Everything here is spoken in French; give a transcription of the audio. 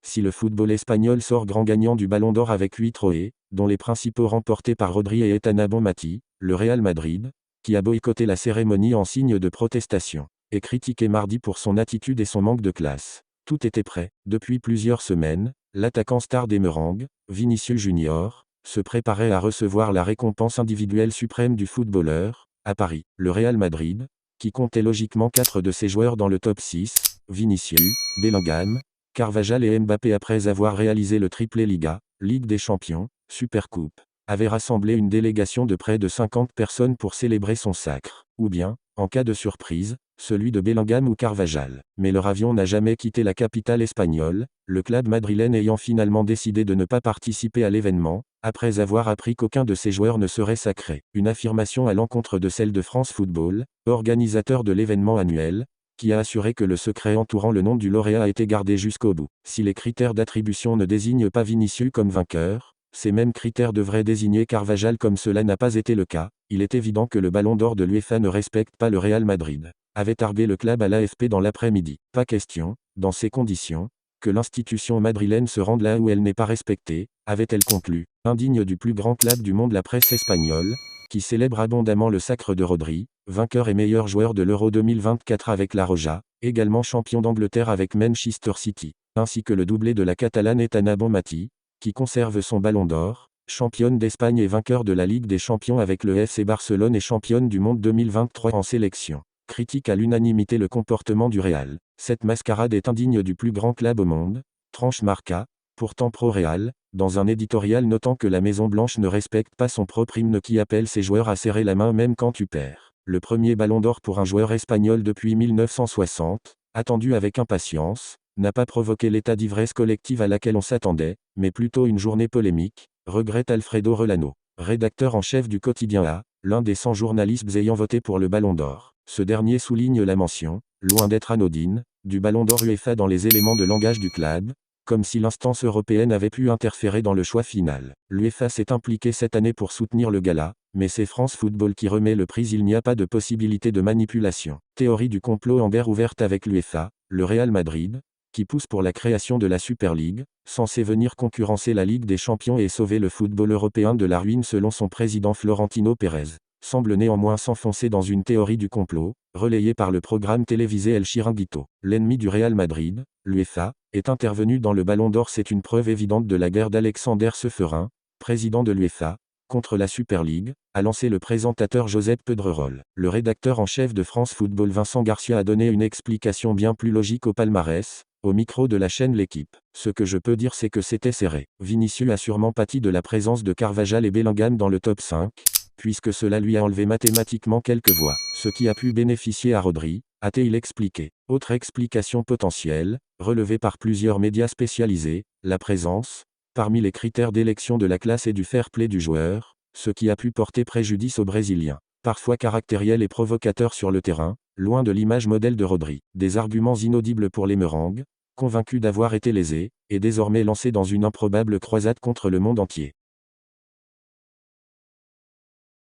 Si le football espagnol sort grand gagnant du Ballon d'Or avec 8 trophées, dont les principaux remportés par Rodri et Ethan Bonmati, le Real Madrid, qui a boycotté la cérémonie en signe de protestation, est critiqué mardi pour son attitude et son manque de classe. Tout était prêt. Depuis plusieurs semaines, l'attaquant star des Merengues, Vinicius Junior, se préparait à recevoir la récompense individuelle suprême du footballeur, à Paris. Le Real Madrid, qui comptait logiquement 4 de ses joueurs dans le top 6, Vinicius, Bellingham, Carvajal et Mbappé après avoir réalisé le triplé Liga, Ligue des Champions, Supercoupe, avait rassemblé une délégation de près de 50 personnes pour célébrer son sacre, ou bien, en cas de surprise, celui de Bellingham ou Carvajal. Mais leur avion n'a jamais quitté la capitale espagnole, le club madrilène ayant finalement décidé de ne pas participer à l'événement, après avoir appris qu'aucun de ses joueurs ne serait sacré. Une affirmation à l'encontre de celle de France Football, organisateur de l'événement annuel, qui a assuré que le secret entourant le nom du lauréat a été gardé jusqu'au bout. Si les critères d'attribution ne désignent pas Vinicius comme vainqueur, ces mêmes critères devraient désigner Carvajal comme cela n'a pas été le cas. Il est évident que le Ballon d'Or de l'UEFA ne respecte pas le Real Madrid, avait argué le club à l'AFP dans l'après-midi. Pas question, dans ces conditions, que l'institution madrilène se rende là où elle n'est pas respectée, avait-elle conclu. Indigne du plus grand club du monde, la presse espagnole, qui célèbre abondamment le sacre de Rodri, vainqueur et meilleur joueur de l'Euro 2024 avec la Roja, également champion d'Angleterre avec Manchester City, ainsi que le doublé de la Catalane Ethan Bonmati, qui conserve son Ballon d'Or, championne d'Espagne et vainqueur de la Ligue des Champions avec le FC Barcelone et championne du monde 2023 en sélection. Critique à l'unanimité le comportement du Real. Cette mascarade est indigne du plus grand club au monde, tranche Marca, pourtant pro-Real, dans un éditorial notant que la Maison-Blanche ne respecte pas son propre hymne qui appelle ses joueurs à serrer la main même quand tu perds. Le premier Ballon d'Or pour un joueur espagnol depuis 1960, attendu avec impatience, n'a pas provoqué l'état d'ivresse collective à laquelle on s'attendait, mais plutôt une journée polémique, regrette Alfredo Rolano, rédacteur en chef du quotidien A, l'un des 100 journalistes ayant voté pour le Ballon d'Or. Ce dernier souligne la mention, loin d'être anodine, du Ballon d'Or UEFA dans les éléments de langage du club, comme si l'instance européenne avait pu interférer dans le choix final. L'UEFA s'est impliquée cette année pour soutenir le gala, mais c'est France Football qui remet le prix. Il n'y a pas de possibilité de manipulation. Théorie du complot en guerre ouverte avec l'UEFA, le Real Madrid, qui pousse pour la création de la Super League, censée venir concurrencer la Ligue des Champions et sauver le football européen de la ruine selon son président Florentino Pérez, semble néanmoins s'enfoncer dans une théorie du complot, relayée par le programme télévisé El Chiringuito. L'ennemi du Real Madrid, l'UEFA, est intervenu dans le Ballon d'Or. C'est une preuve évidente de la guerre d'Alexander Seferin, président de l'UEFA, contre la Super League, a lancé le présentateur Josep Pedrerol. Le rédacteur en chef de France Football Vincent Garcia a donné une explication bien plus logique au palmarès, au micro de la chaîne L'Équipe. Ce que je peux dire c'est que c'était serré. Vinicius a sûrement pâti de la présence de Carvajal et Bellingham dans le top 5, puisque cela lui a enlevé mathématiquement quelques voix, ce qui a pu bénéficier à Rodri, a-t-il expliqué. Autre explication potentielle, relevée par plusieurs médias spécialisés, la présence, parmi les critères d'élection de la classe et du fair play du joueur, ce qui a pu porter préjudice aux Brésiliens. Parfois caractériel et provocateur sur le terrain, loin de l'image modèle de Rodri. Des arguments inaudibles pour les Merengues, convaincus d'avoir été lésés, et désormais lancés dans une improbable croisade contre le monde entier.